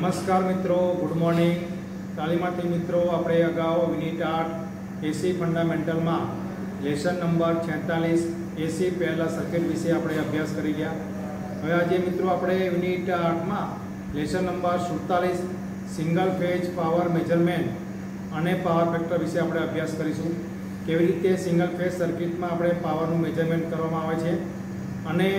નમસ્કાર મિત્રો, good morning. તાલીમાર્થી મિત્રો, આપણે અગાઉ યુનિટ 8 એસી ફંડામેન્ટલમાં લેસન નંબર 46 એસી પહેલા સર્કિટ વિશે આપણે અભ્યાસ કરી ગયા. હવે આજે મિત્રો આપણે યુનિટ 8માં lesson number 47 single phase power measurement અને પાવર ફેક્ટર વિશે આપણે અભ્યાસ કરીશું. કેવી રીતે સિંગલ ફેઝ સર્કિટમાં આપણે પાવરનું મેજરમેન્ટ કરવામાં આવે છે અને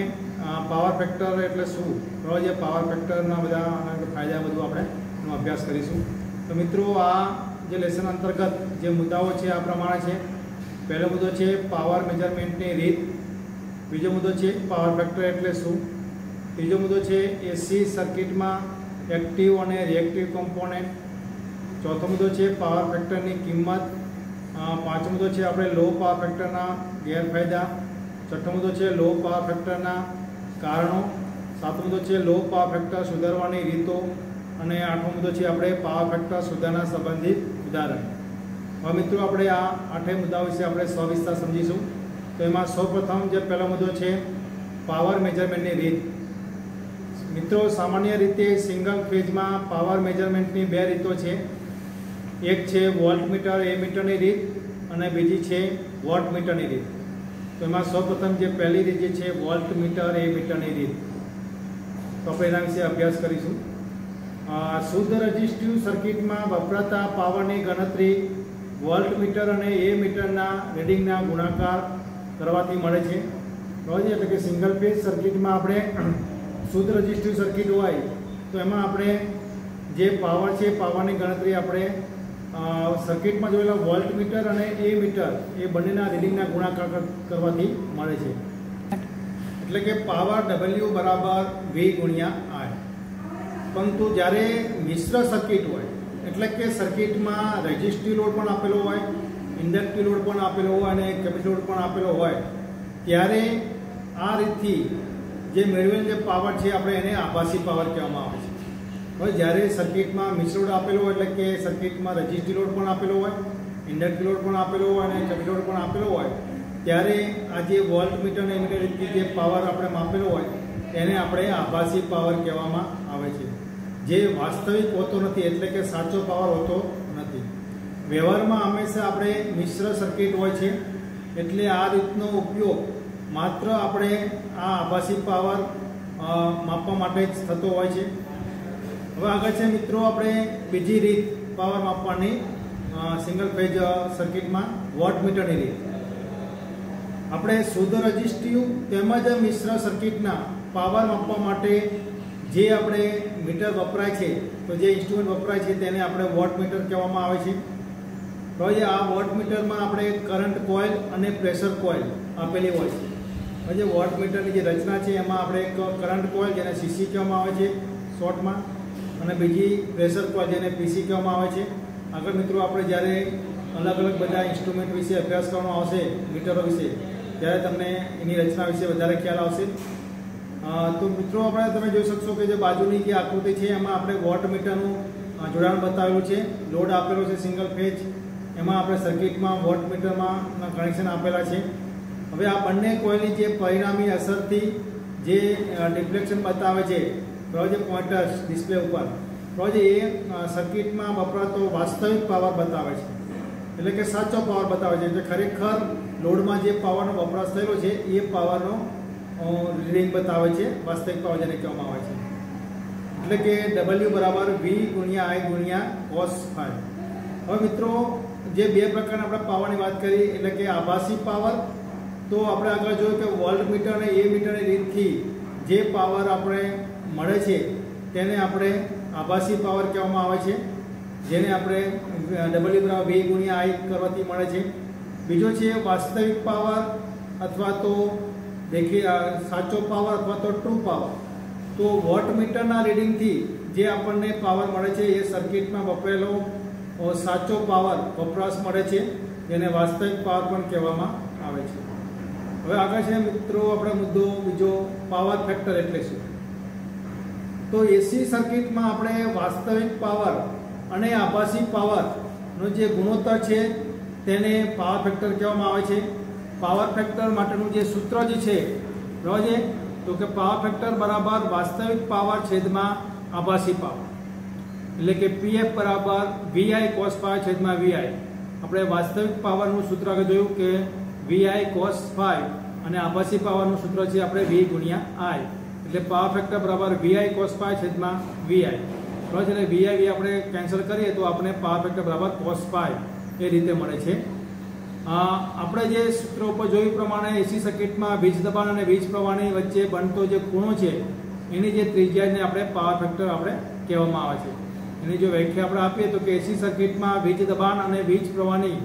પાવર ફેક્ટર એટલે શું, બરાબર છે. પાવર ફેક્ટરના બધા ફાયદા બધું આપણે એનો અભ્યાસ કરીશું. તો મિત્રો, આ જે લેસન અંતર્ગત જે મુદ્દાઓ છે આ પ્રમાણે છે. પહેલો મુદ્દો છે પાવર મેજરમેન્ટની રીત. બીજો મુદ્દો છે પાવર ફેક્ટર એટલે શું. ત્રીજો મુદ્દો છે એસી સર્કિટમાં એક્ટિવ અને રિએક્ટિવ કોમ્પોનેન્ટ. ચોથો મુદ્દો છે પાવર ફેક્ટરની કિંમત. પાંચમો મુદ્દો છે આપણે લો પાવર ફેક્ટરના ગેરફાયદા. છઠ્ઠો મુદ્દો છે લો પાવર ફેક્ટરના કારણો. સાતમો મુદ્દો છે લો પાવર ફેક્ટર સુધારવાની રીતો. અને આઠમો મુદ્દો છે આપણે પાવર ફેક્ટર સુધારણા સંબંધિત ઉદાહરણ. હવે મિત્રો, આપણે આ આઠેય મુદ્દાઓ વિશે આપણે સવિસ્તાર સમજીશું. તો એમાં સૌપ્રથમ જે પહેલો મુદ્દો છે પાવર મેજરમેન્ટની રીત. મિત્રો, સામાન્ય રીતે સિંગલ ફેઝમાં પાવર મેજરમેન્ટની બે રીતો છે. એક છે વોલ્ટમીટર એ મીટરની રીત અને બીજી છે વોટમીટરની રીત. તો એમાં સૌપ્રથમ જે પહેલી રીત જે છે વોલ્ટમીટર એ મીટરની રીત, તો આપણે એના વિશે અભ્યાસ કરીશું. શુદ્ધ રજિસ્ટિવ સર્કિટમાં વપરાતા પાવરની ગણતરી વોલ્ટમીટર અને એ મીટરના રીડિંગના ગુણાકાર કરવાથી મળે છે. બરાબર, એટલે કે સિંગલ ફેઝ સર્કિટમાં આપણે શુદ્ધ રજિસ્ટિવ સર્કિટ હોય તો એમાં આપણે જે પાવર છે પાવરની ગણતરી આપણે સર્કિટમાં જોયેલા વોલ્ટમીટર અને એ મીટર એ બંનેના રીડિંગના ગુણાકાર કરવાથી મળે છે. એટલે કે પાવર W બરાબર V ગુણ્યા I. પરંતુ જ્યારે મિશ્ર સર્કિટ હોય, એટલે કે સર્કિટમાં રેઝિસ્ટિવ લોડ પણ આપેલો હોય, ઇન્ડક્ટિવ લોડ પણ આપેલો હોય અને કેપેસિટિવ લોડ પણ આપેલો હોય, ત્યારે આ રીતથી જે મેળવેલ જે પાવર છે આપણે એને આભાસી પાવર કહેવામાં આવે છે. હવે જ્યારે સર્કિટમાં મિશ્ર લોડ આપેલો હોય, એટલે કે સર્કિટમાં રેઝિસ્ટિવ લોડ પણ આપેલો હોય, ઇન્ડક્ટિવ લોડ પણ આપેલો હોય અને કેપેસિટિવ લોડ પણ આપેલો હોય, ત્યારે આ જે વોલ્ટમીટર અને એમીટર રીતથી જે પાવર આપણે માપેલો હોય એને આપણે આભાસી પાવર કહેવામાં આવે છે, જે વાસ્તવિક હોતો નથી, એટલે કે સાચો પાવર હોતો નથી. વ્યવહારમાં હંમેશા આપણે મિશ્ર સર્કિટ હોય છે, એટલે આ રીતનો ઉપયોગ માત્ર આપણે આ આભાસી પાવર માપવા માટે જ થતો હોય છે. હવે આગળ છે મિત્રો આપણે બીજી રીત પાવર માપવાની સિંગલ ફેઝ સર્કિટમાં વોટમીટરની રીત. આપણે શુદ્ધ રજિસ્ટિવ તેમજ મિશ્ર સર્કિટના પાવર માપવા માટે જે આપણે મીટર વપરાય છે, તો જે ઇન્સ્ટ્રુમેન્ટ વપરાય છે તેને આપણે વોટમીટર કહેવામાં આવે છે. તો આ વોટમીટરમાં આપણે કરંટ કોઇલ અને પ્રેશર કોઇલ આપેલી હોય છે. જે વોટમીટરની જે રચના છે એમાં આપણે એક કરંટ કોઇલ જેને સીસી કહેવામાં આવે છે શોર્ટમાં, અને બીજી પ્રેશર કોઇલ જેને પીસી કહેવામાં આવે છે. આગળ મિત્રો આપણે જ્યારે અલગ અલગ બધા ઇન્સ્ટ્રુમેન્ટ વિશે અભ્યાસ કરવાનો આવશે, મીટરો વિશે, ત્યારે તમને એની રચના વિશે વધારે ખ્યાલ આવશે. તો મિત્રો, આપણે તમે જોઈ શકશો કે જે બાજુની જે આકૃતિ છે એમાં આપણે વોટમીટરનું જોડાણ બતાવેલું છે. લોડ આપેલો છે સિંગલ ફેઝ, એમાં આપણે સર્કિટમાં વોટમીટરમાં કનેક્શન આપેલા છે. હવે આ બંને કોઇલની જે પરિણામી અસરથી જે ડિફ્લેક્શન બતાવે છે, બરાબર, જે પોઇન્ટર્સ ડિસ્પ્લે ઉપર, બરાબર, એ સર્કિટમાં વપરાતો વાસ્તવિક પાવર બતાવે છે, એટલે કે સાચો પાવર બતાવે છે. એટલે ખરેખર લોડમાં જે પાવરનો વપરાશ થયેલો છે એ પાવરનો રીડિંગ બતાવે છે, વાસ્તવિક પાવર જેને કહેવામાં આવે છે. એટલે કે W બરાબર V ગુણ્યા I ગુણ્યા cos phi. હવે મિત્રો, જે બે પ્રકારના આપણે પાવરની વાત કરી, એટલે કે આભાસી પાવર, તો આપણે આગળ જોયું કે વોલ્ટમીટર અને એ મીટરની રીતથી જે પાવર આપણે મળે છે તેને આપણે આભાસી પાવર કહેવામાં આવે છે, જેને આપણે W બરાબર V ગુણ્યા I કરવાથી મળે છે. બીજો છે વાસ્તવિક પાવર અથવા તો સાચો પાવર અથવા તો ટ્રુ પાવર. તો વોટમીટરના રીડિંગથી જે આપણને પાવર મળે છે એ સર્કિટમાં વપરાયેલો સાચો પાવર વપરાશ મળે છે, જેને વાસ્તવિક પાવર પણ કહેવામાં આવે છે. હવે આગળ છે મિત્રો આપણે મુદ્દો બીજો, પાવર ફેક્ટર એટલે શું. તો એસી સર્કિટમાં આપણે વાસ્તવિક પાવર અને આભાસી પાવરનો જે ગુણોત્તર છે તેને પાવર ફેક્ટર કહેવામાં આવે છે. પાવર ફેક્ટર માટેનું જે સૂત્ર જે છે, બરાબર છે, તો કે પાવર ફેક્ટર બરાબર વાસ્તવિક પાવર છેદમાં આભાસી પાવર. એટલે કે પીએફ બરાબર વીઆઈ કોસ પાઈ છેદમાં વીઆઈ. આપણે વાસ્તવિક પાવરનું સૂત્ર આગળ જોયું કે વીઆઈ કોસ પાઈ અને આભાસી પાવરનું સૂત્ર છે આપણે વી ગુણ્યા આઈ. એટલે પાવર ફેક્ટર બરાબર વીઆઈ કોસ પાઈ છેદમાં વીઆઈ. બરાબર છે. એટલે વીઆઈ આપણે કેન્સલ કરીએ તો આપણે પાવર ફેક્ટર બરાબર કોસ પાઈ એ રીતે મળે છે. આપણે જે સૂત્ર ઉપર જોયું પ્રમાણે એસી સર્કિટમાં વીજ દબાણ અને વીજ પ્રવાહની વચ્ચે બનતો જે ખૂણો છે એની જે ત્રિજ્યાને આપણે પાવર ફેક્ટર આપણે કહેવામાં આવે છે. એની જો વ્યાખ્યા આપણે આપીએ તો કે એસી સર્કિટમાં વીજ દબાણ અને વીજ પ્રવાહની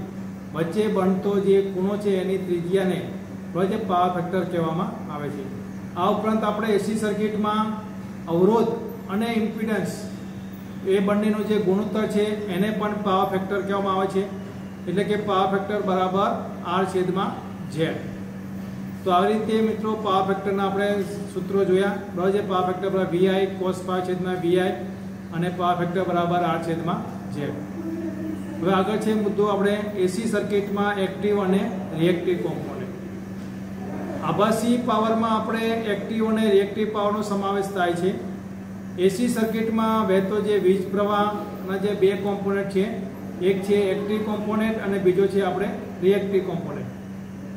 વચ્ચે બનતો જે ખૂણો છે એની ત્રિજ્યાને જે પાવર ફેક્ટર કહેવામાં આવે છે. આ ઉપરાંત આપણે એસી સર્કિટમાં અવરોધ અને ઇમ્પિડન્સ એ બંનેનો જે ગુણોત્તર છે એને પણ પાવર ફેક્ટર કહેવામાં આવે છે. એટલે કે પાવર ફેક્ટર બરાબર આર છેદમાં ઝેડ. તો આવી રીતે મિત્રો પાવર ફેક્ટરના આપણે સૂત્રો જોયા. બરાબર છે. પાવર ફેક્ટર બરાબર વીઆઈ કોસ પાઈ છેદમાં વીઆઈ અને પાવર ફેક્ટર બરાબર આર છેદમાં ઝેડ. હવે આગળ છે મુદ્દો આપણે એસી સર્કિટમાં એક્ટિવ અને રિએક્ટિવ કોમ્પોનન્ટ. આભાસી પાવરમાં આપણે એક્ટિવ અને રિએક્ટિવ પાવરનો સમાવેશ થાય છે. એસી સર્કિટમાં વહેતો જે વીજ પ્રવાહના જે બે કોમ્પોનન્ટ છે, એક છે એક્ટિવ કોમ્પોનન્ટ અને બીજો છે આપણે રિએક્ટિવ કોમ્પોનન્ટ.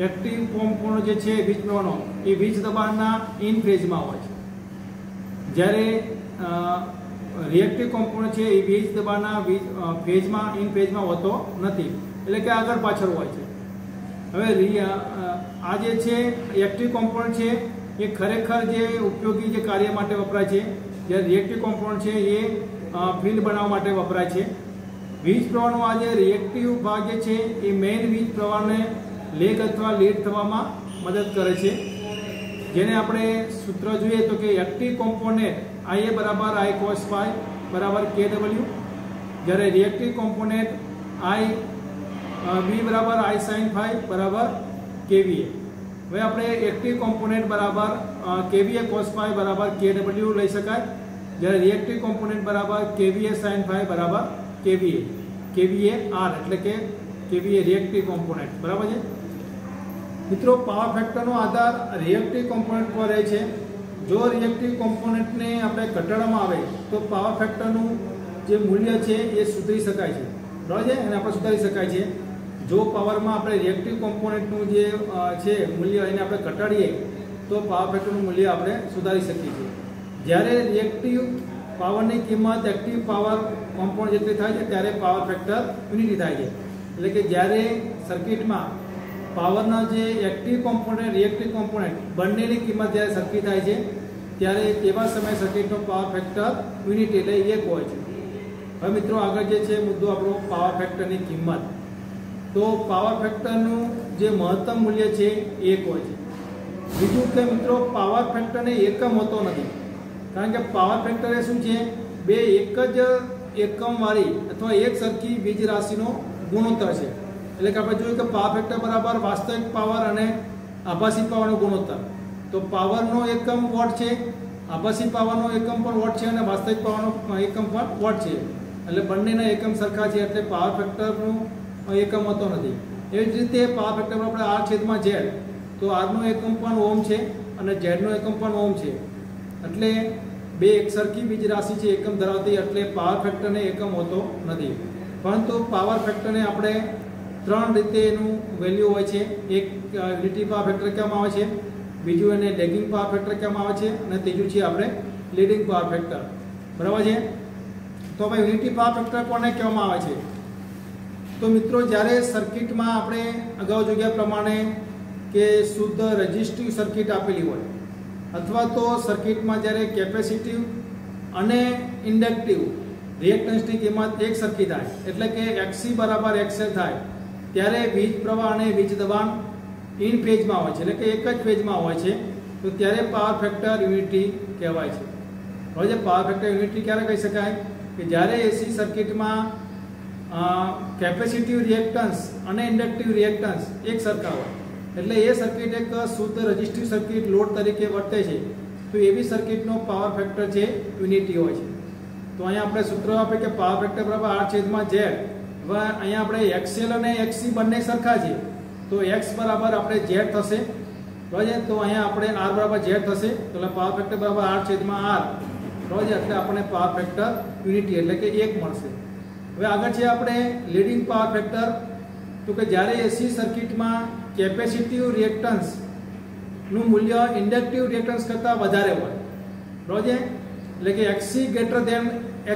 એક્ટિવ કોમ્પોનન્ટ જે છે વીજ પ્રવાહનો એ વીજ દબાણના ઇન ફેઝમાં હોય છે, જ્યારે રિએક્ટિવ કોમ્પોનન્ટ છે એ વીજ દબાણના ફેઝમાં ઇન ફેઝમાં હોતો નથી, એટલે કે આગળ પાછળ હોય છે. હવે આ જે છે એક્ટિવ કોમ્પોનન્ટ છે એ ખરેખર જે ઉપયોગી જે કાર્ય માટે વપરાય છે, જ્યારે રિએક્ટિવ કોમ્પોનન્ટ છે એ ફિલ્ડ બનાવવા માટે વપરાય છે. વીજ પ્રવાહનો આ જે રિએક્ટિવ ભાગ જે છે એ મેઇન વીજ પ્રવાહને લેગ અથવા લીડ થવામાં મદદ કરે છે, જેને આપણે સૂત્ર જોઈએ તો કે એક્ટિવ કોમ્પોનન્ટ આઈએ બરાબર આઈ કોસ પાઈ બરાબર કે ડબલ્યુ, જ્યારે રિએક્ટિવ કોમ્પોનન્ટ આઈ બી બરાબર આઈ સાઇન ફાઈ બરાબર કેવીએ. હવે આપણે એક્ટિવ કોમ્પોનન્ટ બરાબર કેવીએ કોસ પાઈ બરાબર કે ડબલ્યુ લઈ શકાય, જ્યારે રિએક્ટિવ કોમ્પોનન્ટ બરાબર કેવીએ સાઇન ફાઈ બરાબર કેવીએ આર, એટલે કે કેવીએ રિએક્ટિવ કોમ્પોનન્ટ. બરાબર છે મિત્રો. પાવર ફેક્ટરનો આધાર રિએક્ટિવ કોમ્પોનન્ટ પર રહે છે. જો રિએક્ટિવ કોમ્પોનન્ટને આપણે ઘટાડવામાં આવે તો પાવર ફેક્ટરનું જે મૂલ્ય છે એ સુધરી શકાય છે. બરાબર છે. અને આપણે સુધારી શકાય છે. જો પાવરમાં આપણે રિએક્ટિવ કોમ્પોનન્ટનું જે છે મૂલ્ય એને આપણે ઘટાડીએ તો પાવર ફેક્ટરનું મૂલ્ય આપણે સુધારી શકીએ છીએ. જ્યારે રિએક્ટિવ પાવરની કિંમત એક્ટિવ પાવર કોમ્પોનન્ટ જેટલી થાય છે ત્યારે પાવર ફેક્ટર યુનિટી થાય છે. એટલે કે જ્યારે સર્કિટમાં પાવરના જે એક્ટિવ કોમ્પોનન્ટ રિએક્ટિવ કોમ્પોનન્ટ બંનેની કિંમત જ્યારે સરખી થાય છે ત્યારે તેવા સમયે સર્કિટનો પાવર ફેક્ટર યુનિટી એટલે 1 હોય છે. હવે મિત્રો આગળ જે છે મુદ્દો આપણો પાવર ફેક્ટરની કિંમત. તો પાવર ફેક્ટરનું જે મહત્તમ મૂલ્ય છે 1 હોય છે. બીજું કે મિત્રો પાવર ફેક્ટરને એકમ હોતો નથી, કારણ કે પાવર ફેક્ટર એ શું છે, બે એક જ એકમવાળી અથવા એક સરખી વીજ રાશિનો ગુણોત્તર છે. એટલે કે આપણે જોયું કે પાવર ફેક્ટર બરાબર વાસ્તવિક પાવર અને આભાસી પાવરનો ગુણોત્તર. તો પાવરનો એકમ વોટ છે, આભાસી પાવરનો એકમ પણ વોટ છે અને વાસ્તવિક પાવરનો એકમ પણ વોટ છે. એટલે બંનેના એકમ સરખા છે, એટલે પાવર ફેક્ટરનો એકમ હોતો નથી. એવી જ રીતે પાવર ફેક્ટર આપણે આર છેદમાં ઝેડ, તો આરનો એકમ પણ ઓમ છે અને ઝેડનો એકમ પણ ઓમ છે. એટલે બે એક સરખી વીજ રાશિ છે એકમ ધરાવતી, એટલે પાવર ફેક્ટરને એકમ હોતો નથી. પરંતુ પાવર ફેક્ટરને આપણે 3 રીતે એનું વેલ્યુ હોય છે. એક યુનિટી પાવર ફેક્ટર કહેવામાં આવે છે, બીજું એને લેગિંગ પાવર ફેક્ટર કહેવામાં આવે છે અને ત્રીજું છે આપણે લીડિંગ પાવર ફેક્ટર. બરાબર છે. તો હવે યુનિટી પાવર ફેક્ટર કોને કહેવામાં આવે છે? તો મિત્રો જ્યારે સર્કિટમાં આપણે અગાઉ જોયા પ્રમાણે કે શુદ્ધ રેઝિસ્ટિવ સર્કિટ આપેલી હોય અથવા તો સર્કિટમાં જ્યારે કેપેસિટિવ અને ઇન્ડક્ટિવ રિએક્ટન્સની કિંમત એક સરખી થાય, એટલે કે XC બરાબર XL થાય, ત્યારે વીજ પ્રવાહ અને વીજ દબાણ ઇન ફેઝમાં હોય છે, એટલે કે એક જ ફેઝમાં હોય છે. તો ત્યારે પાવર ફેક્ટર યુનિટી કહેવાય છે. હવે જે પાવર ફેક્ટર યુનિટી ક્યારે કહી શકાય કે જ્યારે એસી સર્કિટમાં કેપેસિટિવ રિએક્ટન્સ અને ઇન્ડક્ટિવ રિએક્ટન્સ એક સરખા હોય, એટલે એ સર્કિટ એક શુદ્ધ રેઝિસ્ટિવ સર્કિટ લોડ તરીકે વર્તે છે. તો એવી સર્કિટનો પાવર ફેક્ટર છે યુનિટી હોય છે. તો અહીંયા આપણે સૂત્ર આપે કે પાવર ફેક્ટર બરાબર આર છેદમાં ઝેડ. હવે અહીંયા આપણે XL અને XC બંને સરખા છે, તો X બરાબર આપણે ઝેડ થશે. બરાબર. તો અહીંયા આપણે R બરાબર ઝેડ થશે, એટલે પાવર ફેક્ટર બરાબર આર છેદમાં આર. બરાબર છે, એટલે આપણને પાવર ફેક્ટર યુનિટી એટલે કે 1 મળશે. હવે આગળ છે આપણે લીડિંગ પાવર ફેક્ટર. તો કે જ્યારે એસી સર્કિટમાં કેપેસિટિવ રિએક્ટન્સ નું મૂલ્ય ઇન્ડક્ટિવ રિએક્ટન્સ કરતાં વધારે હોય, બરાબર છે, એટલે કે XC ગ્રેટર ધેન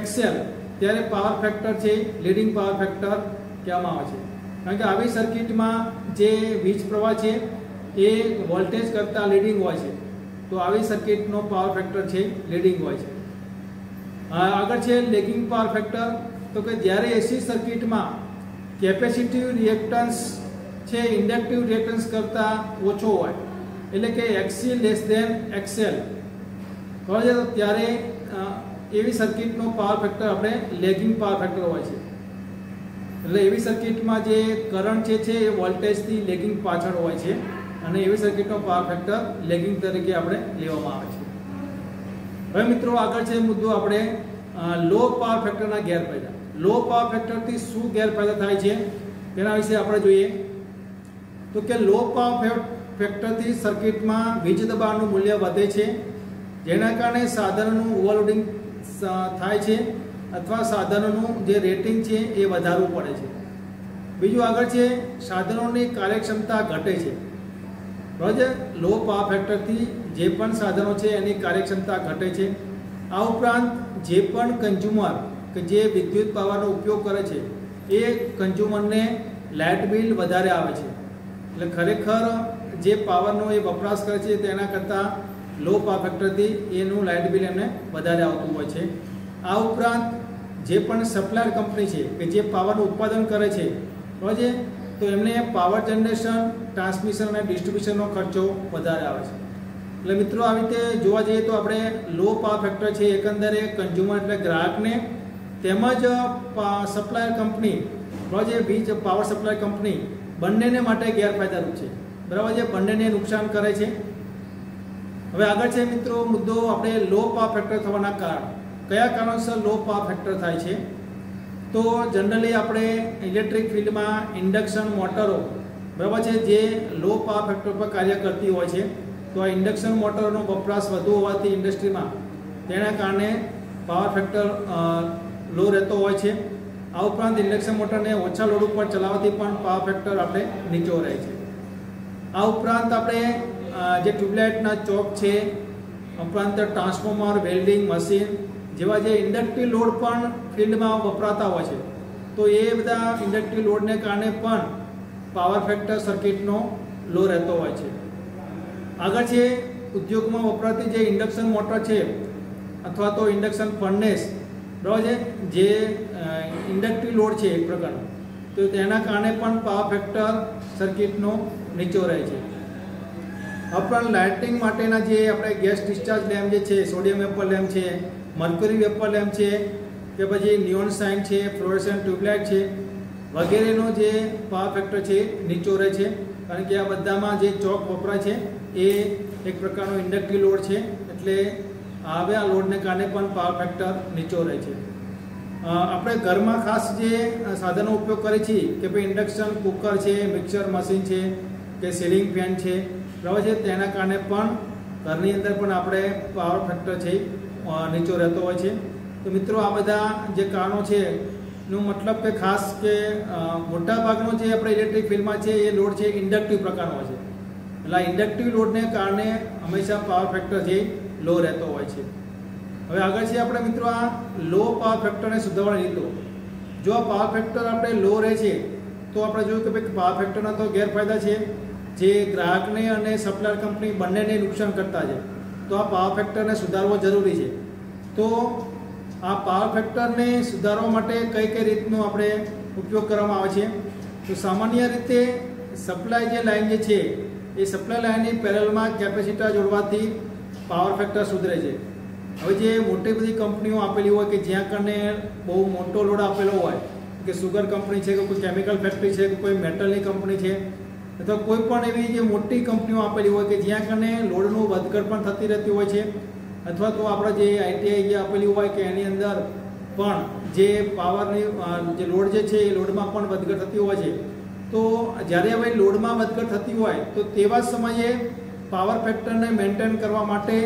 XL, ત્યારે પાવર ફેક્ટર છે લીડિંગ પાવર ફેક્ટર કહેવામાં આવે છે. કારણ કે આવી સર્કિટમાં જે વીજ પ્રવાહ છે એ વોલ્ટેજ કરતાં લીડિંગ હોય છે, તો આવી સર્કિટનો પાવર ફેક્ટર છે લીડિંગ હોય છે. આગળ છે લેગિંગ પાવર ફેક્ટર. તો કે જ્યારે એસી સર્કિટમાં કેપેસિટિવ રિએક્ટન્સ છે ઇન્ડક્ટિવ રિએક્ટન્સ કરતાં ઓછો હોય, એટલે કે XC લેસ ધેન XL, બરાબર છે, તો ત્યારે એવી સર્કિટનો પાવર ફેક્ટર આપણે લેગિંગ પાવર ફેક્ટર હોય છે. એટલે એવી સર્કિટમાં જે કરંટ છે એ વોલ્ટેજથી લેગિંગ પાછળ હોય છે અને એવી સર્કિટનો પાવર ફેક્ટર લેગિંગ તરીકે આપણે લેવામાં આવે છે. હવે મિત્રો આગળ છે મુદ્દો આપણે લો પાવર ફેક્ટરના ગેરફાયદા. લો પાવર ફેક્ટરથી શું ગેરફાયદા થાય છે તેના વિશે આપણે જોઈએ. તો કે લો પાવર ફેક્ટરથી સર્કિટમાં વીજ દબાણનું મૂલ્ય વધે છે, જેના કારણે સાધનોનું ઓવરલોડિંગ થાય છે અથવા સાધનોનું જે રેટિંગ છે એ વધારવું પડે છે. બીજું આગળ છે સાધનોની કાર્યક્ષમતા ઘટે છે, બરાબર છે. લો પાવર ફેક્ટરથી જે પણ સાધનો છે એની કાર્યક્ષમતા ઘટે છે. આ ઉપરાંત જે પણ કન્ઝ્યુમર કે જે વિદ્યુત પાવરનો ઉપયોગ કરે છે એ કન્ઝ્યુમરને લાઇટ બિલ વધારે આવે છે. એટલે ખરેખર જે પાવરનો એ વપરાશ કરે છે તેના કરતાં લો પાવર ફેક્ટરથી એનું લાઇટ બિલ એમને વધારે આવતું હોય છે. આ ઉપરાંત જે પણ સપ્લાયર કંપની છે કે જે પાવરનું ઉત્પાદન કરે છે, બરાબર છે, તો એમને પાવર જનરેશન, ટ્રાન્સમિશન અને ડિસ્ટ્રીબ્યુશનનો ખર્ચો વધારે આવે છે. એટલે મિત્રો આવી રીતે જોવા જઈએ તો આપણે લો પાવર ફેક્ટર છે એકંદરે કન્ઝ્યુમર એટલે ગ્રાહકને તેમજ સપ્લાયર કંપની, બરાબર છે, વીજ પાવર સપ્લાય કંપની બંનેને માટે ગેરફાયદારૂપ છે, બરાબર છે, બંનેને નુકસાન કરે છે. હવે આગળ છે મિત્રો મુદ્દો આપણે લો પાવર ફેક્ટર થવાના કારણ. કયા કારણોસર લો પાવર ફેક્ટર થાય છે? તો જનરલી આપણે ઇલેક્ટ્રિક ફિલ્ડમાં ઇન્ડક્શન મોટરો, બરાબર છે, જે લો પાવર ફેક્ટર પર કાર્ય કરતી હોય છે, તો આ ઇન્ડક્શન મોટરનો વપરાશ વધુ હોવાથી ઇન્ડસ્ટ્રીમાં તેના કારણે પાવર ફેક્ટર લો રહેતો હોય છે. આ ઉપરાંત ઇન્ડક્શન મોટરને ઓછા લોડ ઉપર ચલાવવાથી પણ પાવર ફેક્ટર આપણે નીચો રહે છે. આ ઉપરાંત આપણે જે ટ્યુબલાઇટના ચોક છે, ઉપરાંત ટ્રાન્સફોર્મર, વેલ્ડિંગ મશીન જેવા જે ઇન્ડક્ટિવ લોડ પણ ફિલ્ડમાં વપરાતા હોય છે, તો એ બધા ઇન્ડક્ટિવ લોડને કારણે પણ પાવર ફેક્ટર સર્કિટનો લો રહેતો હોય છે. આગળ છે ઉદ્યોગમાં વપરાતી જે ઇન્ડક્શન મોટર છે અથવા તો ઇન્ડક્શન ફર્નેસ, બરાબર છે, જે ઇન્ડક્ટિવ લોડ છે એક પ્રકારનો, તો તેના કારણે પણ પાવર ફેક્ટર સર્કિટનો નીચો રહે છે. ઉપરાંત લાઇટિંગ માટેના જે આપણે ગેસ ડિસ્ચાર્જ લેમ્પ જે છે, સોડિયમ વેપર લેમ્પ છે, મર્ક્યુરી વેપર લેમ્પ છે, કે પછી નિયોન સાઇન છે, ફ્લોરેસન્ટ ટ્યુબલાઇટ છે વગેરેનો જે પાવર ફેક્ટર છે નીચો રહે છે, કારણ કે આ બધામાં જે ચોક વપરાય છે એ એક પ્રકારનો ઇન્ડક્ટિવ લોડ છે, એટલે હવે આ લોડને કારણે પણ પાવર ફેક્ટર નીચો રહે છે. આપણે ઘરમાં ખાસ જે સાધનો ઉપયોગ કરીએ છીએ કે ભાઈ ઇન્ડક્શન કુકર છે, મિક્સર મશીન છે કે સીલિંગ ફેન છે, બરાબર છે, તેના કારણે પણ ઘરની અંદર પણ આપણે પાવર ફેક્ટર છે નીચો રહેતો હોય છે. તો મિત્રો આ બધા જે કારણો છે નો મતલબ કે ખાસ કે મોટા ભાગનો જે આપણે ઇલેક્ટ્રિક ફિલ્ડમાં છે એ લોડ છે ઇન્ડક્ટિવ પ્રકારનો હોય છે, એટલે ઇન્ડક્ટિવ લોડને કારણે હંમેશા પાવર ફેક્ટર જે લો રહેતો હોય છે. હવે આગળ છે આપણે મિત્રો આ લો પાવર ફેક્ટરને સુધારવાની રીતો. જો આ પાવર ફેક્ટર આપણે લો રહે છે તો આપણે જોયું કે ભાઈ પાવર ફેક્ટરના તો ગેરફાયદા છે, જે ગ્રાહકને અને સપ્લાયર કંપની બંનેને નુકસાન કરતા છે, તો આ પાવર ફેક્ટરને સુધારવો જરૂરી છે. તો આ પાવર ફેક્ટરને સુધારવા માટે કઈ કઈ રીતનો આપણે ઉપયોગ કરવામાં આવે છે? તો સામાન્ય રીતે સપ્લાય જે લાઈન જે છે એ સપ્લાય લાઈનની પેરેલમાં કેપેસિટર જોડવાથી પાવર ફેક્ટર સુધરે છે. હવે જે મોટી બધી કંપનીઓ આપેલી હોય કે જ્યાં કને બહુ મોટો લોડ આપેલો હોય, કે સુગર કંપની છે કે કોઈ કેમિકલ ફેક્ટરી છે કે કોઈ મેટલની કંપની છે અથવા કોઈ પણ એવી જે મોટી કંપનીઓ આપેલી હોય કે જ્યાં કને લોડનું વધઘટ પણ થતી રહેતી હોય છે, અથવા તો આપણે જે આઈટીઆઈ જે આપેલી હોય કે એની અંદર પણ જે પાવરની જે લોડ જે છે એ લોડમાં પણ વધઘટ થતી હોય છે. તો જ્યારે હવે લોડમાં વધઘટ થતી હોય તો તેવા સમયે પાવર ફેક્ટરને મેન્ટેન કરવા માટે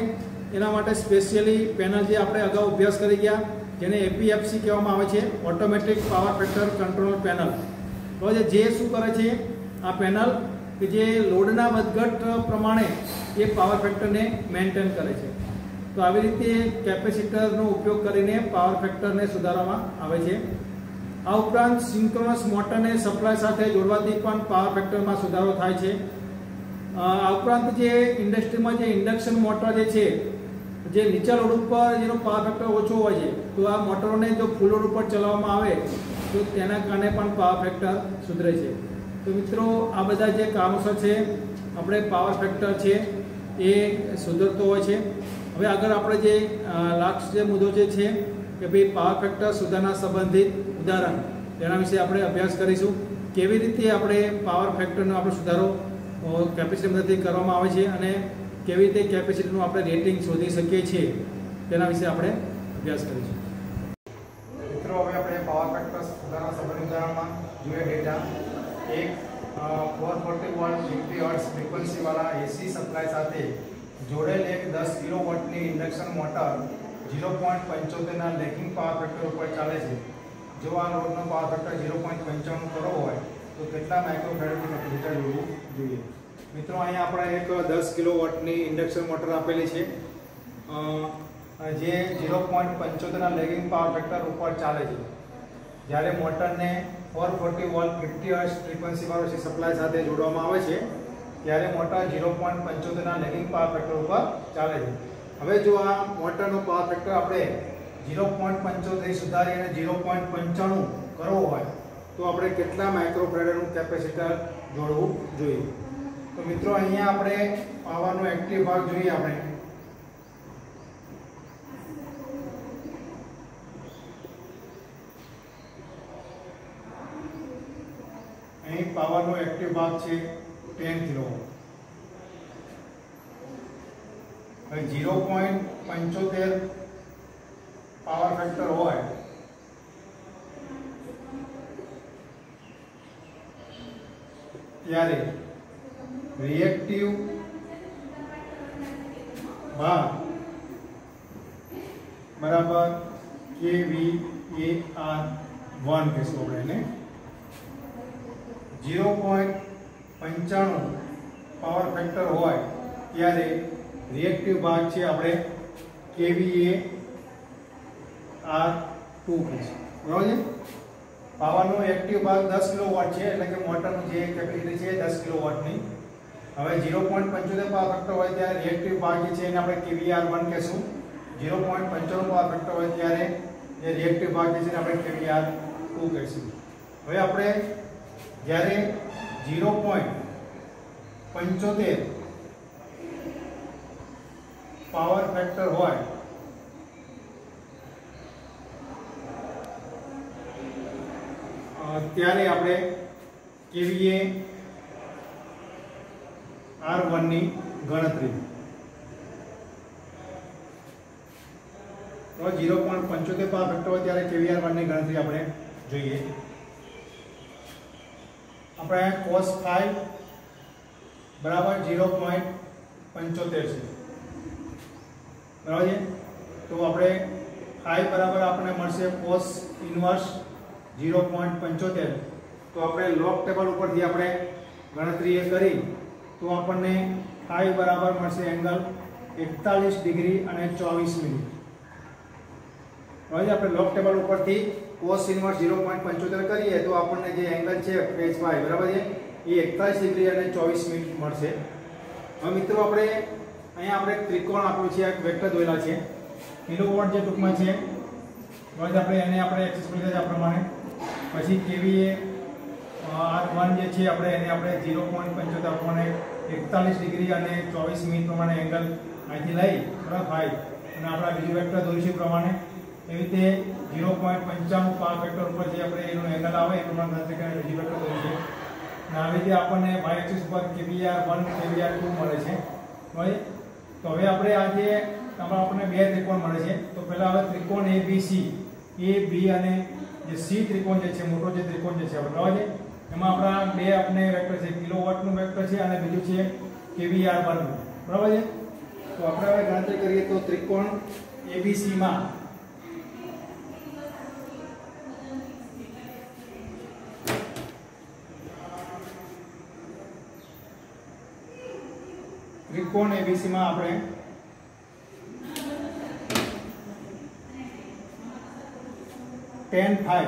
એના માટે સ્પેશિયલી પેનલ જે આપણે અગાઉ અભ્યાસ કરી ગયા, જેને એપીએફસી કહેવામાં આવે છે, automatic power factor control panel. તો જે શું કરે છે આ પેનલ કે જે લોડના વધઘટ પ્રમાણે એ પાવર ફેક્ટરને મેન્ટેન કરે છે. તો આવી રીતે કેપેસિટરનો ઉપયોગ કરીને પાવર ફેક્ટરને સુધારવામાં આવે છે. આ ઉપરાંત સિન્ક્રોનસ મોટરને સપ્લાય સાથે જોડવાથી પણ પાવર ફેક્ટરમાં સુધારો થાય છે. આ ઉપરાંત જે ઇન્ડસ્ટ્રીમાં જે ઇન્ડક્શન મોટર જે છે, જે નીચા લોડ ઉપર જેનો પાવર ફેક્ટર ઓછો હોય છે, તો આ મોટરોને જો ફૂલ લોડ ઉપર ચલાવવામાં આવે તો તેના કારણે પણ પાવર ફેક્ટર સુધરે છે. તો મિત્રો, આ બધા જે કારણોસર છે આપણે પાવર ફેક્ટર છે એ સુધરતો હોય છે. હવે આગળ આપણે જે લાસ્ટ જે મુદ્દો જે છે કે ભાઈ પાવર ફેક્ટર સુધારણા સંબંધિત ઉદાહરણ, તેના વિશે આપણે અભ્યાસ કરીશું. કેવી રીતે આપણે પાવર ફેક્ટરનો આપણે સુધારો કેપેસિટર મદદથી કરવામાં આવે છે અને કેવી રીતે કેપેસિટરનું આપણે રેટિંગ શોધી શકીએ છીએ, તેના વિશે આપણે અભ્યાસ કરીશું. મિત્રો, હવે આપણે પાવર ફેક્ટર સુધારણા સંબંધિત ઉદાહરણમાં જોઈએ ડેટા. એક 440 વોલ્ટ 50 હર્ટ્ઝ ફ્રીક્વન્સીવાળા એસી સપ્લાય સાથે જોડેલ એક 10 કિલોવોટની ઇન્ડક્શન મોટર 0.75 ના લેગિંગ પાવર ફેક્ટર ઉપર ચાલે છે. જો આ લોડનો પાવર ફેક્ટર 0.95 કરવો હોય તો કેટલા માઇક્રોફેરાડની કેપેસિટર જોડવું જોઈએ? મિત્રો, અહીંયા આપણે એક 10 કિલોવોટની ઇન્ડક્શન મોટર આપેલી છે જે 0.75 ના લેગિંગ પાવર ફેક્ટર ઉપર ચાલે છે. જ્યારે મોટરને 440 વોલ્ટ 50 હર્ટ્ઝ ફ્રીક્વન્સીવાળો સપ્લાય સાથે જોડવામાં આવે છે ત્યારે મોટર 0.75 ના લેગિંગ પાવર ફેક્ટર ઉપર ચાલે છે. હવે જો આ મોટરનો પાવર ફેક્ટર આપણે 0.75 સુધારી અને 0.95 કરવો હોય તો આપણે કેટલા માઇક્રોફેરાડનું કેપેસિટર જોડવું જોઈએ? તો મિત્રો, અહીંયા આપણે પાવરનો એક્ટિવ ભાગ જોઈએ. આપણે અહીં પાવરનો એક્ટિવ ભાગ છે 10 કિલોવોટ. હવે 0.75 પાવર ફેક્ટર હોય ત્યારે રિએક્ટિવ ભાગ બરાબર kVAR1 કહેશું આપણે એને. 0.95 પાવર ફેક્ટર હોય ત્યારે રિએક્ટિવ ભાગ છે આપણે kVAR2 કહીશું. બરાબર છે? પાવરનો એક્ટિવ ભાગ 10 કિલોવોટ છે, એટલે કે મોટરનું જે કેપેસિટી છે 10 કિલોવોટની. હવે 0.75 પાવર ફેક્ટર હોય ત્યારે રિએક્ટિવ ભાગ જે છે એને આપણે kVAR1 કહીશું. 0.95 પાવર ફેક્ટર હોય ત્યારે જે રિએક્ટિવ ભાગ જે છે આપણે kVAR2 કહીશું. હવે આપણે જ્યારે 0.75 પાવર ફેક્ટર હોય ત્યારે આપણે kVAR1 ની ગણતરી 0.75 પાવર ફેક્ટર હોય ત્યારે kVAR1 ની ગણતરી આપણે જોઈએ. આપણે cos 5 બરાબર 0.75 છે. બરાબર છે? તો આપણે 5 બરાબર આપણને મળશે cos ઇનવર્સ 0.75. તો આપણે લોગ ટેબલ ઉપરથી આપણે ગણતરી કરી તો આપણને 5 બરાબર મળશે એંગલ 41 ડિગ્રી અને 24 મિનિટ. હવે આપણે લોગ ટેબલ ઉપરથી cos ઇનવર્સ 0.75 કરીએ તો આપણને જે એંગલ છે phase phi બરાબર છે એ 41 ડિગ્રી અને 24 મિનિટ મળશે. હવે મિત્રો, આપણે અહીંયા આપણે ત્રિકોણ આપ્યું છે, એક વેક્ટર દોરેલા છે. કિલોવોટ જે ટૂંકમાં છે બસ આપણે એને આપણે એક્સેસ કરી દીધા આ પ્રમાણે. પછી kVAR1 જે છે આપણે એને આપણે 0.75 પ્રમાણે 41 ડિગ્રી અને 24 મિનિટ પ્રમાણે એંગલ અહીંથી લઈ બરાબર phi અને આપણા બીજું વેક્ટર દોરીશું પ્રમાણે એવી રીતે 0.95 પાવર ફેક્ટર ઉપર જે આપણે એનો એંગલ આવે એ પ્રમાણે ગણતરી કરીને બીજું વેક્ટર દોરીશું. અને આવી રીતે આપણને y એક્સિસ પર kVAR1 kVAR2 મળે છે. right? તો હવે આપણે આ જે આપણને બે ત્રિકોણ મળે છે. તો પહેલા હવે ત્રિકોણ ABC, A B અને જે C ત્રિકોણ જે છે, મોટો જે ત્રિકોણ જે છે આપણે બરાબર છે, એમાં આપણા બે આપણે વેક્ટર છે, કિલોવોટ નું વેક્ટર છે અને બીજું છે kVAR1 નું. બરાબર છે? તો तो આપણે હવે ગણતરી કરીએ તો ત્રિકોણ ABC માં આપણે tan phi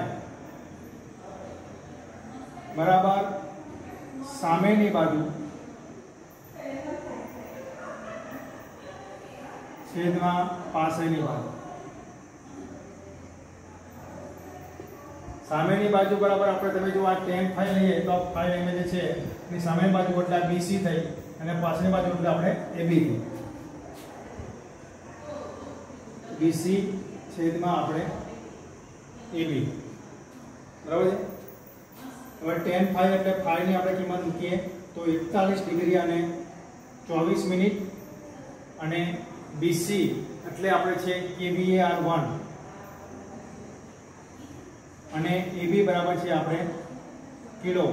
બરાબર સામેની બાજુ છેદમાં પાસેની બાજુ, સામેની બાજુ બરાબર આપણે તમે જો આ tan phi લઈએ તો phi એમ જે છે એની સામેની બાજુ એટલે BC થઈ અને પાછળની બાજુ એટલે આપણે AB થઈ, BC છેદમાં આપણે AB બરાબર છે। હવે tan phi એટલે phi ની આપણે કિંમત મૂકીએ તો 41 ડિગ્રી અને 24 મિનિટ અને BC એટલે આપણે છે kVAR1 અને AB બરાબર છે આપણે કિલો।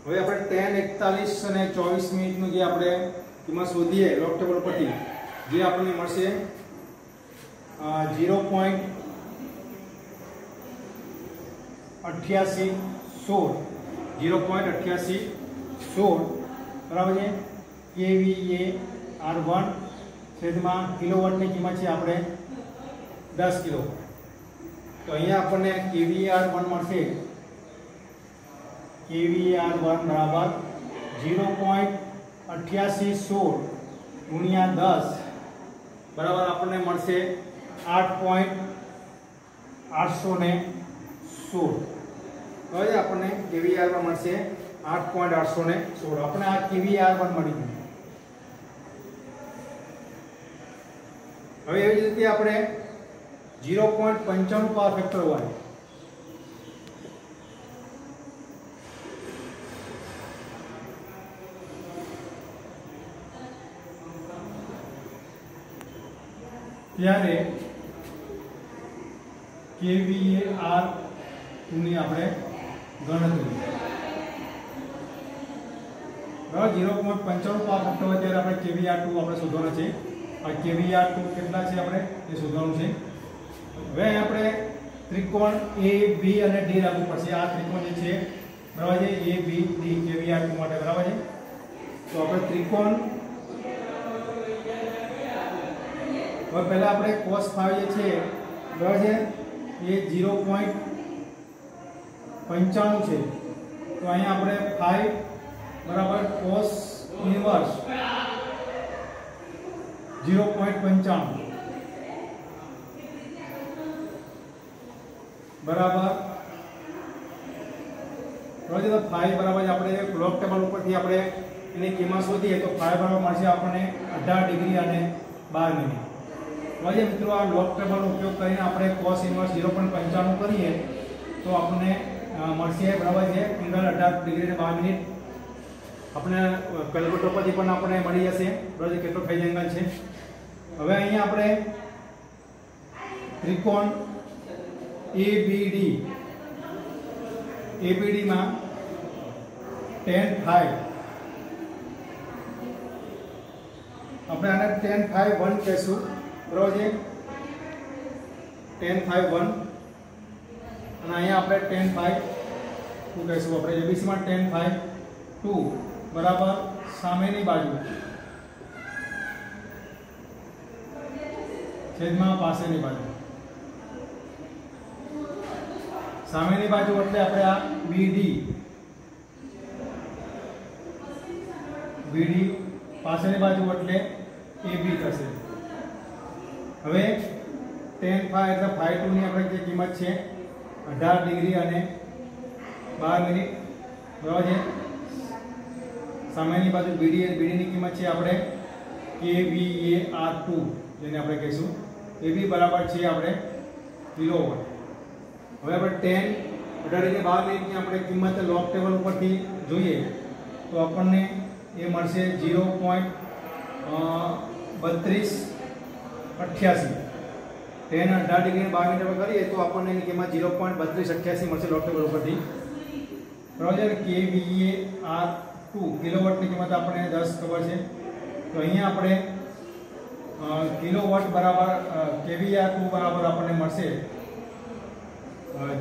હવે આપણે tan 41 અને 24 મિનિટનું જે આપણે કિંમત શોધીએ લોગ ટેબલ પરથી જે આપણને મળશે 0.8816 બરાબર છે kVAR1 છેદમાં કિલોવોટની કિંમત છે આપણે 10 કિલો। તો અહીંયા આપણને kVAR1 મળશે kVAR1 બરાબર 0.8816 ગુણ્યા 10 બરાબર આપણને મળશે 8.816। હવે આપણને kVAR1 મળશે 8.816। આપણે આ kVAR1 મળી ગયું। હવે એવી જ રીતે આપણે 0.95 પાવર ફેક્ટર હોય ત્યારે kVAR2 ની આપણે ગણતરી બરાબર 0.95 પાવર ફેક્ટર હોય ત્યારે આપણે kVAR2 આપણે શોધવાનો છે। આ kVAR2 કેટલા છે આપણે એ શોધવાનું છે। હવે આપણે ત્રિકોણ A B અને D લાગુ પડશે। આ ત્રિકોણ જે છે બરાબર છે A B D kVAR2 માટે બરાબર છે। તો આપણે ત્રિકોણ હવે પહેલા આપણે cos phi જે છે બરાબર છે એ 0.95 છે। તો અહીંયા આપણે phi બરાબર cos ઇન્વર્સ 0.95 બરાબર તો phi બરાબર આપણે લોગ ટેબલ ઉપરથી આપણે એની કિંમત શોધીએ તો phi બરાબર મળશે આપણને 18 ડિગ્રી અને 12 મિનિટ। હવે મિત્રો આ લોગ ટેબલનો ઉપયોગ કરીને આપણે cos ઇન્વર્સ 0.95 કરીએ તો આપણને મળશે બરાબર છે 18 ડિગ્રી અને 12 મિનિટ। આપણે કેલ્ક્યુલેટર પરથી પણ આપણે મળી જશે બરાબર કેટલો ફેઝ એંગલ છે। હવે અહીંયા આપણે ત્રિકોણ ABD માં tan phi આપણે આને tan phi 1 કહેશું બરાબર છે tan phi 1 અને અહીંયા આપણે tan phi 2 કહેશું। આપણે ABC માં tan phi 2 બરાબર સામેની બાજુ છેદમાં પાસેની બાજુ, સામેની બાજુ એટલે આપણે આ BD પાસેની બાજુ એટલે AB થશે। હવે tan phi એટલે phi 2 ની આપણે જે કિંમત છે 18 ડિગ્રી અને 12 મિનિટ બરાબર છે। સામેની બાજુ BD ની કિંમત છે આપણે kVAR2 જેને આપણે કહીશું AB બરાબર છે આપણે કિલોવોટ। હવે આપણે tan 18 ડિગ્રી 12 મિનિટની આપણે કિંમત લોગ ટેબલ ઉપરથી જોઈએ તો આપણને એ મળશે 0.3288। tan 18 ડિગ્રી 12 મિનિટ આપણે કરીએ તો આપણને એની કિંમત 0.3288 મળશે લોગ ટેબલ ઉપરથી બરાબર। kVAR2 કિલોવોટની કિંમત આપણને 10 ખબર છે। તો અહીંયા આપણે કિલોવોટ બરાબર kVAr2 બરાબર આપણને મળશે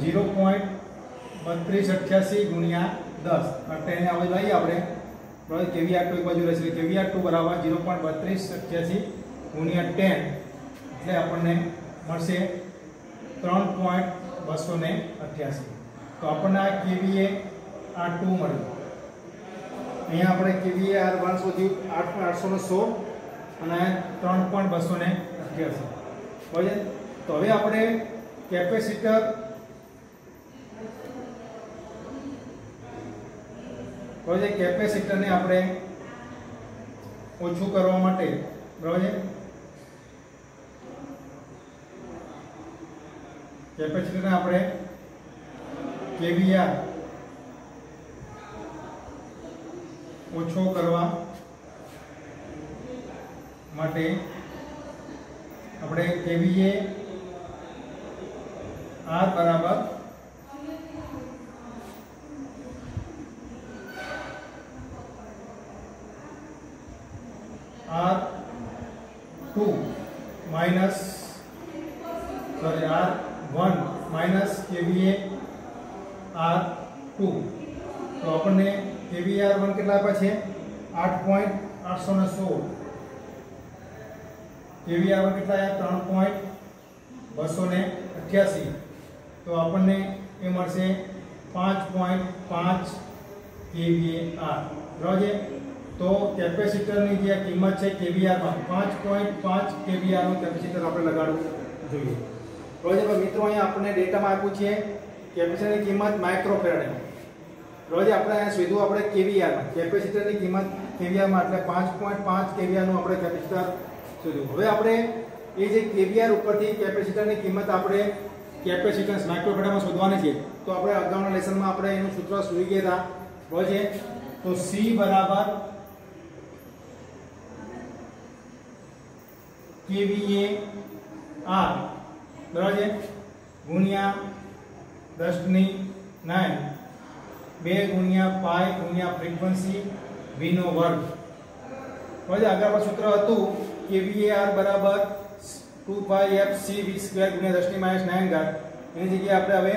0.3288 ગુણ્યા 10 એટલે એને હવે લઈએ આપણે બરાબર kVAr2 એક બાજુ રહેશે kVAr2 બરાબર 0.3288 ગુણ્યા 10 એટલે આપણને મળશે 3.288 તો આપણને આ kVAr2 મળ્યું અહીંયા આપણે kVAr1 શોધ્યું 816 અને 3.288 બરાબર તો હવે આપણે કેપેસિટર બરાબર કેપેસિટરને આપણે ઓછું કરવા માટે બરાબર કેપેસિટરને આપણે kVAr ઓછો કરવા માટે આપણે kVAr બરાબર R2 minus R1 minus kVAr2 તો આપણને kVAr1 કેટલા આપ્યા છે 8.816 kVAr1 કેટલા આવ્યા 3.288 તો આપણને એ મળશે 5.5 kVAr બરાબર છે તો કેપેસિટરની જે કિંમત છે kVAr માં 5.5 kVAr નું કેપેસિટર આપણે લગાડવું જોઈએ બરાબર મિત્રો અહીંયા આપણને ડેટામાં આપ્યું છે કેપેસિટરની કિંમત માઇક્રોફેરાડે બરાબર આપણે અહીંયા શોધ્યું આપણે kVAr માં કેપેસિટરની કિંમત kVAr માં એટલે 5.5 kVAr નું આપણે કેપેસિટર શોધ્યું હવે આપણે એ જે kVAr ઉપરથી કેપેસિટરની કિંમત આપણે કેપેસિટન્સ માઇક્રોફેરાડમાં શોધવાની છે તો આપણે અગાઉના લેસનમાં આપણે એનું સૂત્ર શોધી ગયા હતા બરાબર છે તો C બરાબર kVAr બરાબર છે ગુણ્યા 10⁹ 2 ગુણ્યા પાઈ ગુણ્યા ફ્રીક્વન્સી v નો વર્ગ બરાબર આગળ સૂત્ર હતું kVAr બરાબર 2πfcv² ગુણ્યા 10⁻⁹ એની જગ્યાએ આપણે હવે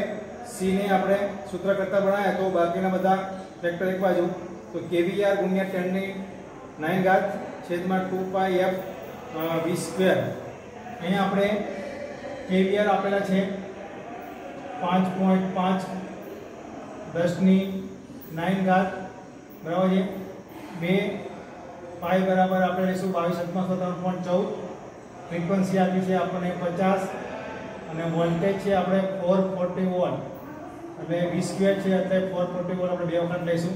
c ને આપણે સૂત્ર કરતા બનાવ્યા તો બાકીના બધા વેક્ટર એક બાજુ તો kVAr ગુણ્યા 10⁹ છેદમાં 2πfv² અહીંયા આપણે kVAr આપેલા છે 5.5 10⁹ બરાબર છે 2 પાઈ બરાબર આપણે લઈશું 22/713.14 ફ્રીક્વન્સી આપી છે આપણને 50 અને વોલ્ટેજ છે આપણે 440 વોલ્ટ એટલે v² છે એટલે 440 વોલ્ટ આપણે બે વખત લઈશું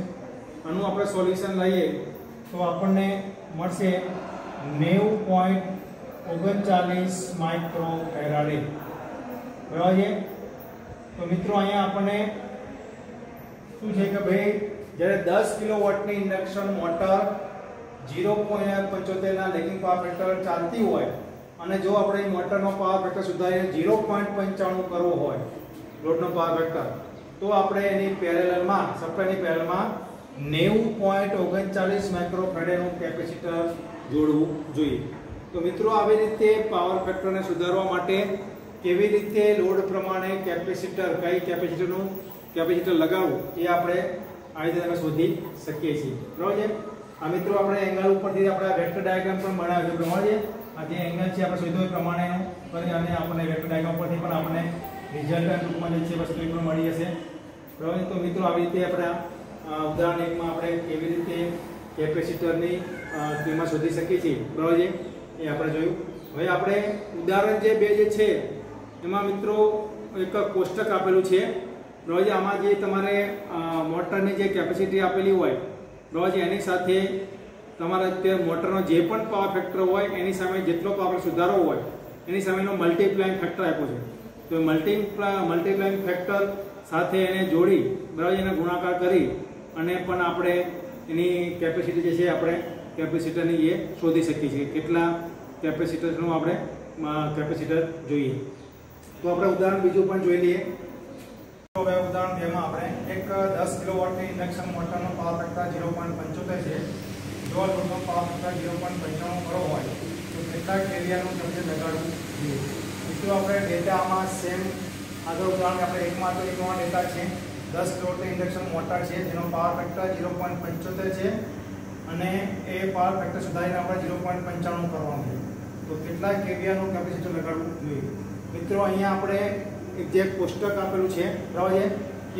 આનું આપણે સોલ્યુશન લઈએ તો આપણને મળશે 90.39 માઇક્રોફેરાડે બરાબર છે તો મિત્રો અહીંયા આપણને શું છે કે ભાઈ જ્યારે 10 કિલોવોટની ઇન્ડક્શન મોટર 0.75 ના લેગિંગ પાવર ફેક્ટર ચાલતી હોય અને જો આપણે મોટરનો પાવર ફેક્ટર સુધારીને 0.95 કરવો હોય લોડનો પાવર ફેક્ટર તો આપણે એની પેરેલલમાં સપ્લાયની પેરેલલમાં 90.39 માઇક્રોફેરાડેનું કેપેસિટર જોડવું જોઈએ તો મિત્રો આવી રીતે પાવર ફેક્ટરને સુધારવા માટે કેવી રીતે લોડ પ્રમાણે કેપેસિટર કઈ કેપેસિટરનું કેપેસિટર લગાવવું એ આપણે આ રીતે તમે શોધી શકીએ છીએ બરાબર છે આ મિત્રો આપણે એંગલ ઉપરથી આપણે વેક્ટર ડાયાગ્રામ પણ બનાવ્યો છે પ્રમાણે આ જે એંગલ છે આપણે શોધ્યો એ પ્રમાણેનું કરી અને આપણે વેક્ટર ડાયાગ્રામ પરથી પણ આપણે રિઝલ્ટન્ટ રૂપમાં જે છે વસ્તુ પણ મળી જશે બરાબર તો મિત્રો આવી રીતે આપણે ઉદાહરણ એકમાં આપણે કેવી રીતે કેપેસિટરની કિંમત શોધી શકીએ છીએ બરાબર છે એ આપણે જોયું હવે આપણે ઉદાહરણ જે બે જે છે એમાં મિત્રો એક કોષ્ટક આપેલું છે બરાબર છે આમાં જે તમારે મોટરની જે કેપેસિટી આપેલી હોય બરાબર છે એની સાથે તમારા તે મોટરનો જે પણ પાવર ફેક્ટર હોય એની સામે જેટલો પાવર સુધારવો હોય એની સામેનો મલ્ટીપ્લાઇંગ ફેક્ટર આપ્યો છે તો મલ્ટીપ્લાઇંગ ફેક્ટર સાથે એને જોડી બરાબર એને ગુણાકાર કરી અને પણ આપણે એની કેપેસિટી જે છે આપણે કેપેસિટરની એ શોધી શકીએ છીએ કેટલા કેપેસિટરનું આપણે કેપેસિટર જોઈએ તો આપણે ઉદાહરણ બીજું પણ જોઈ લઈએ તો હવે ઉદાહરણ 2 માં આપણે એક 10 કિલોવોટની ઇન્ડક્શન મોટરનો પાવર ફેક્ટર 0.75 છે જો લોડનો પાવર ફેક્ટર 0.95 કરવો હોય તો કેટલા કેવીઆરનું કેપેસિટર લગાડવું જોઈએ. મિત્રો આપણે ડેટા આમાં સેમ આગળ ઉદાહરણ આપણે એકમાં તો એકમાં ડેટા છે 10 કિલોવોટ ઇન્ડક્શન મોટર છે જેનો પાવર ફેક્ટર 0.75 છે અને એ પાવર ફેક્ટર સુધારીને આપણે 0.95 કરવાનું છે. તો કેટલા કેવીઆરનું કેપેસિટર લગાડવું જોઈએ. મિત્રો અહીંયા આપણે એક જે કોષ્ટક આપેલું છે બરાબર છે.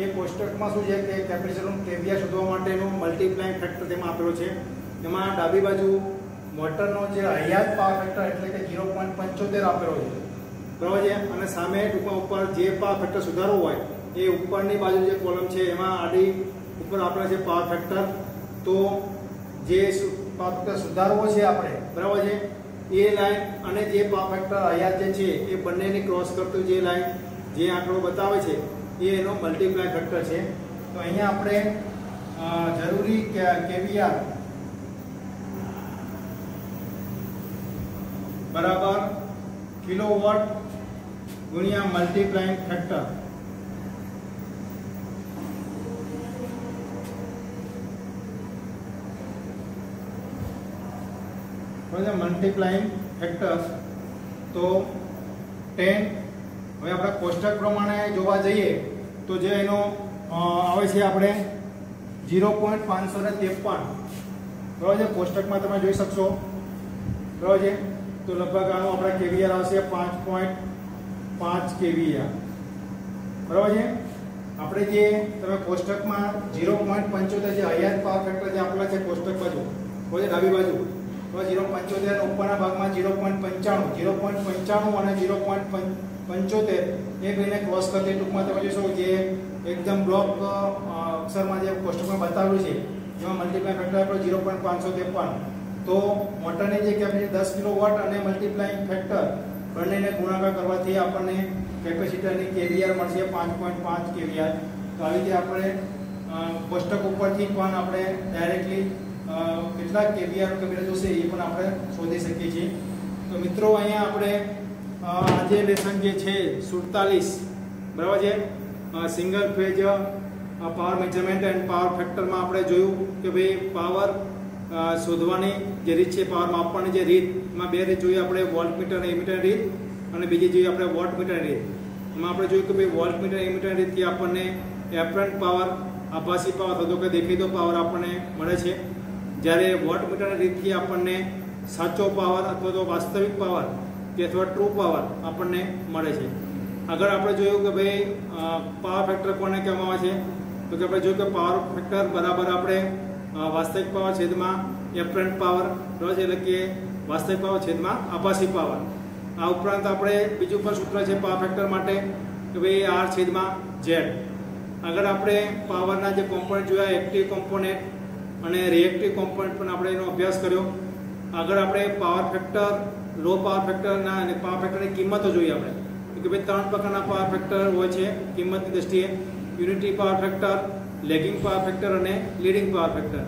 એ કોષ્ટકમાં શું છે કે કેપેસિટરનું કેવીઆર શોધવા માટેનું મલ્ટીપ્લાઇંગ ફેક્ટર તેમાં આપેલો છે. એમાં ડાબી બાજુ મોટરનો જે હયાત પાવર ફેક્ટર એટલે કે 0.75 આપેલો છે બરાબર છે. અને સામે ટૂંકમાં ઉપર જે પાવર ફેક્ટર સુધારવો હોય એ ઉપરની બાજુ જે કોલમ છે એમાં આડી ઉપર આપેલા છે પાવર ફેક્ટર. તો જે પાવર ફેક્ટર સુધારવો છે આપણે બરાબર છે એ લાઈન અને જે પાવર ફેક્ટર હયાત જે છે એ બંનેની ક્રોસ કરતું જે લાઈન જે આંકડો બતાવે છે એ એનો મલ્ટીપ્લાય ફેક્ટર છે. તો અહીંયા આપણે જરૂરી કેવીઆર બરાબર કિલોવોટ ગુણ્યા મલ્ટીપ્લાઇંગ ફેક્ટર. મલ્ટીપ્લાઇંગ ફેક્ટર તો 10. હવે આપણે કોષ્ટક પ્રમાણે જોવા જઈએ તો જે એનો આવે છે આપણે 0.553 બરાબર છે. કોષ્ટકમાં તમે જોઈ શકશો બરાબર છે. તો લગભગ આનો આપણે કેવીઆર આવશે 5.5 કેવીઆર બરાબર છે. આપણે જે તમે કોષ્ટકમાં 0.75 જે હયાત પાવર ફેક્ટર જે આપેલા છે કોષ્ટક બાજુ બરાબર છે ડાબી બાજુ તો 0.75 ઉપરના ભાગમાં 0.95 અને 0.75 એ બેને ક્રોસ કરતી ટૂંકમાં તમે જોશો જે એકદમ બ્લોક અક્ષરમાં જે કોષ્ટકમાં બતાવેલું છે જેમાં મલ્ટીપ્લાય ફેક્ટર આપણો 0.553. તો મોટરની જે કેપેસિટી 10 કિલોવોટ અને મલ્ટીપ્લાઇંગ ફેક્ટર બંનેને ગુણાકાર કરવાથી આપણને કેપેસિટરની કેવીઆર મળશે 5.5 કેવીઆર. તો આવી રીતે આપણે કોષ્ટક ઉપરથી પણ આપણે ડાયરેક્ટલી કેટલા કેવીઆર કેપેસિટર જોશે એ પણ આપણે શોધી શકીએ છીએ. તો મિત્રો અહીંયા આપણે આજે લેસન જે છે 47 બરાબર છે single phase power measurement and power ફેક્ટરમાં આપણે જોયું કે ભાઈ પાવર શોધવાની જે રીત છે પાવર માપવાની જે રીતમાં બે રીત જોઈએ આપણે વોલ્ટમીટર અને એમીટર રીત અને બીજી જોઈએ આપણે વોટમીટર રીત. એમાં આપણે જોયું કે ભાઈ વોલ્ટમીટર એમીટર રીતથી આપણને એપરન્ટ પાવર આભાસી પાવર અથવા કે દેખીતો પાવર આપણને મળે છે. જ્યારે વોટમીટર રીતથી આપણને સાચો પાવર અથવા તો વાસ્તવિક પાવર કે અથવા ટ્રુ પાવર આપણને મળે છે. આગળ આપણે જોયું કે ભાઈ પાવર ફેક્ટર કોને કહેવામાં આવે છે તો કે આપણે જોયું કે પાવર ફેક્ટર બરાબર આપણે વાસ્તવિક પાવર છેદમાં એપરન્ટ પાવર બરાબર છે એટલે કે વાસ્તવિક પાવર છેદમાં આભાસી પાવર. આ ઉપરાંત આપણે બીજું પણ સૂત્ર છે પાવર ફેક્ટર માટે કે ભાઈ R છેદમાં Z. આગળ આપણે પાવરના જે કોમ્પોનન્ટ જોયા એક્ટિવ કોમ્પોનન્ટ અને રિએક્ટિવ કોમ્પોનન્ટ પણ આપણે એનો અભ્યાસ કર્યો. આગળ આપણે પાવર ફેક્ટર લો પાવર ફેક્ટરના અને પાવર ફેક્ટરની કિંમતો જોઈએ આપણે કે ભાઈ 3 પ્રકારના પાવર ફેક્ટર હોય છે કિંમતની દ્રષ્ટિએ unity power factor lagging power factor અને લીડિંગ પાવર ફેક્ટર.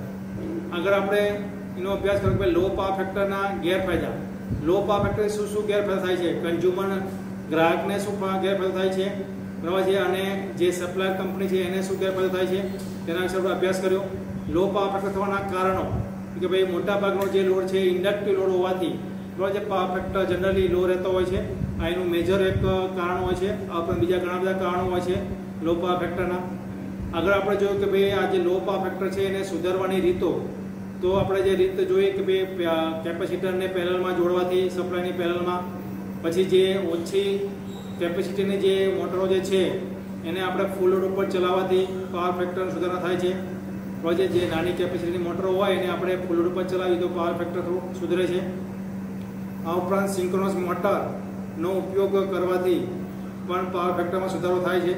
આગળ આપણે એનો અભ્યાસ કર્યો કે લો પાવર ફેક્ટરના ગેરફાયદા. લો પાવર ફેક્ટર શું ગેરફાયદા થાય છે કન્ઝ્યુમર ગ્રાહકને શું ગેરફાયદો થાય છે બરાબર છે અને જે સપ્લાયર કંપની છે એને શું ગેરફાયદો થાય છે તેના વિશે આપણે અભ્યાસ કર્યો. લો પાવર ફેક્ટર થવાના કારણો કે ભાઈ મોટાભાગનો જે લોડ છે ઇન્ડક્ટિવ લોડ હોવાથી બરાબર છે પાવર ફેક્ટર જનરલી લો રહેતો હોય છે. આ એનું મેજર એક કારણ હોય છે. આ પણ બીજા ઘણા બધા કારણો હોય છે લો પાવર ફેક્ટરના. આગળ આપણે જોયું કે ભાઈ આ જે લો પાવર ફેક્ટર છે એને સુધારવાની રીતો. તો આપણે જે રીત જોઈએ કે ભાઈ કેપેસિટરને પેનલમાં જોડવાથી સપ્લાયની પેનલમાં પછી જે ઓછી કેપેસિટીની જે મોટરો જે છે એને આપણે ફૂલ લોડ ઉપર ચલાવવાથી પાવર ફેક્ટરનો સુધારણા થાય છે. પ્રોજેક્ટ જે નાની કેપેસિટીની મોટરો હોય એને આપણે ફૂલ લોડ ઉપર ચલાવીએ તો પાવર ફેક્ટર થોડું સુધરે છે. આ ઉપરાંત સિંક્રોનસ મોટરનો ઉપયોગ કરવાથી પણ પાવર ફેક્ટરમાં સુધારો થાય છે.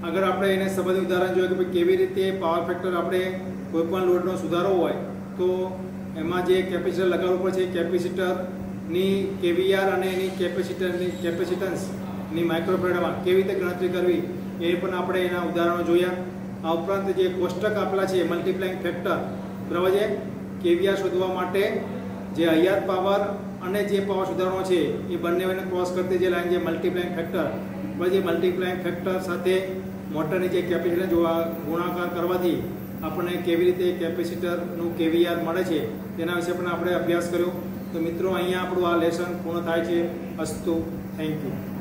આગળ આપણે એને સંબંધિત ઉદાહરણ જોઈએ કે ભાઈ કેવી રીતે પાવર ફેક્ટર આપણે કોઈપણ લોડનો સુધારો હોય તો એમાં જે કેપેસિટર લગાવવું પડે છે કેપેસિટરની કેવીઆર અને એની કેપેસિટન્સની માઇક્રોફેરાડમાં કેવી રીતે ગણતરી કરવી એ પણ આપણે એના ઉદાહરણો જોયા. આ ઉપરાંત જે કોષ્ટક આપેલા છે મલ્ટીપ્લાઇંગ ફેક્ટર બરાબર છે કેવીઆર શોધવા માટે જે હયાત પાવર અને જે પાવર સુધારણો છે એ બંનેને ક્રોસ કરતી જે લાઈન જે મલ્ટીપ્લાઇંગ ફેક્ટર પછી મલ્ટીપ્લાઇંગ ફેક્ટર સાથે મોટરની જે કેપેસિટર ગુણાકાર કરવાથી આપણને કેવી રીતે કેપેસિટરનું કેવીઆર મળે છે તેના વિશે પણ આપણે અભ્યાસ કર્યો. તો મિત્રો, અહીંયા આપણું આ લેસન પૂર્ણ થાય છે. અસ્તુ. Thank you.